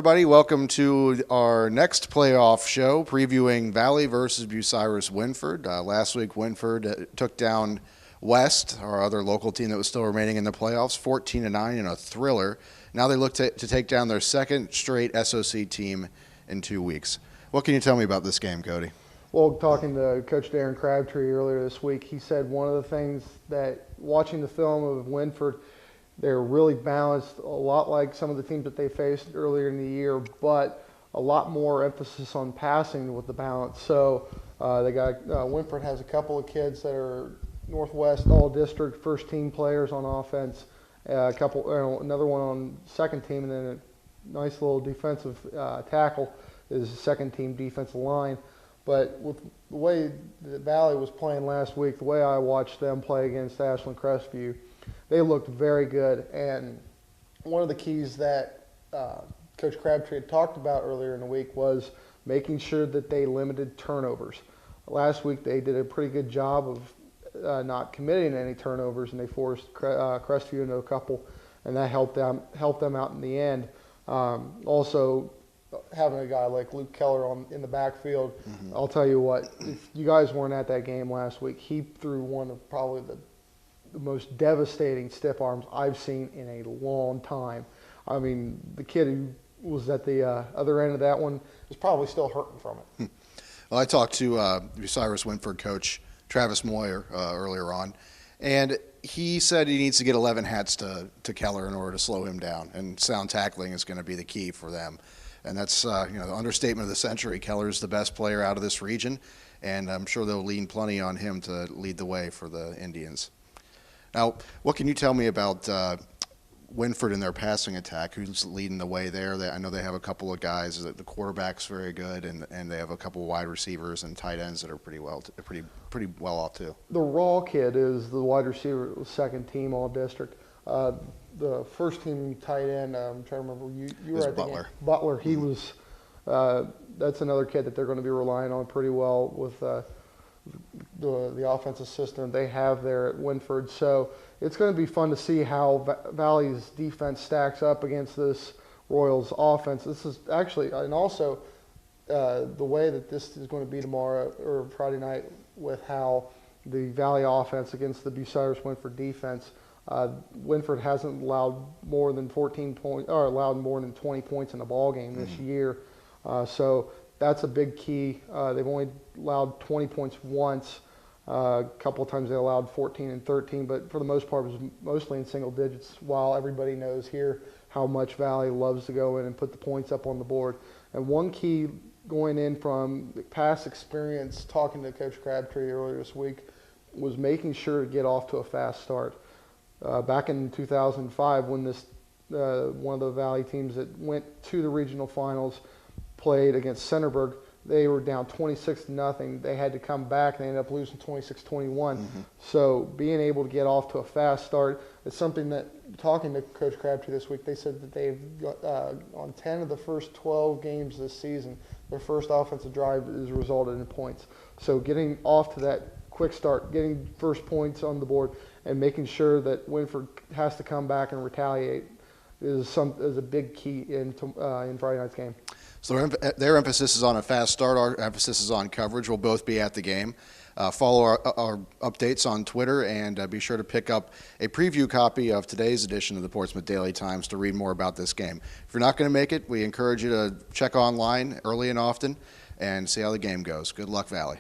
everybody. Welcome to our next playoff show, previewing Valley versus Bucyrus Wynford. Last week, Wynford took down West, our other local team that was still remaining in the playoffs, 14-9 in a thriller. Now they look to take down their second straight SOC team in 2 weeks. What can you tell me about this game, Cody? Well, talking to Coach Darren Crabtree earlier this week, he said one of the things that watching the film of Wynford, they're really balanced, a lot like some of the teams that they faced earlier in the year, but a lot more emphasis on passing with the balance. So they got Wynford has a couple of kids that are Northwest All-District first-team players on offense, another one on second team, and then a nice little defensive tackle is second-team defensive line. But with the way the Valley was playing last week, the way I watched them play against Ashland Crestview, they looked very good. And one of the keys that Coach Crabtree had talked about earlier in the week was making sure that they limited turnovers. Last week they did a pretty good job of not committing any turnovers, and they forced Crestview into a couple, and that helped them out in the end. Also, having a guy like Luke Keller in the backfield, I'll tell you what, if you guys weren't at that game last week, he threw one of probably the most devastating stiff arms I've seen in a long time. I mean, the kid who was at the other end of that one is probably still hurting from it. Well, I talked to Bucyrus Wynford coach Travis Moyer earlier on, and he said he needs to get 11 hats to Keller in order to slow him down, and sound tackling is going to be the key for them. And that's the understatement of the century. Keller's the best player out of this region, and I'm sure they'll lean plenty on him to lead the way for the Indians. Now, what can you tell me about Wynford and their passing attack? Who's leading the way there? I know they have a couple of guys. The quarterback's very good, and they have a couple of wide receivers and tight ends that are pretty well off too. The Raw kid is the wide receiver, second team all district. The first team tight end, I'm trying to remember, you were at the game. Butler. He was. That's another kid that they're going to be relying on pretty well with the offensive system they have there at Wynford. So it's going to be fun to see how Valley's defense stacks up against this Royals offense. This is actually, and also the way that this is going to be tomorrow or Friday night with how the Valley offense against the Bucyrus Wynford defense. Wynford hasn't allowed more than 14 points or allowed more than 20 points in a ball game this year. So that's a big key. They've only allowed 20 points once. A couple of times they allowed 14 and 13, but for the most part it was mostly in single digits, while everybody knows here how much Valley loves to go in and put the points up on the board. And one key going in from past experience, talking to Coach Crabtree earlier this week, was making sure to get off to a fast start. Back in 2005, when this one of the Valley teams that went to the regional finals played against Centerburg, they were down 26-0. They had to come back, and they ended up losing 26-21. So being able to get off to a fast start is something that, talking to Coach Crabtree this week, they said that they've got, on 10 of the first 12 games this season, their first offensive drive has resulted in points. So getting off to that quick start, getting first points on the board, and making sure that Wynford has to come back and retaliate is a big key in Friday night's game. So their emphasis is on a fast start. Our emphasis is on coverage. We'll both be at the game. Follow our updates on Twitter, and be sure to pick up a preview copy of today's edition of the Portsmouth Daily Times to read more about this game. If you're not going to make it, we encourage you to check online early and often and see how the game goes. Good luck, Valley.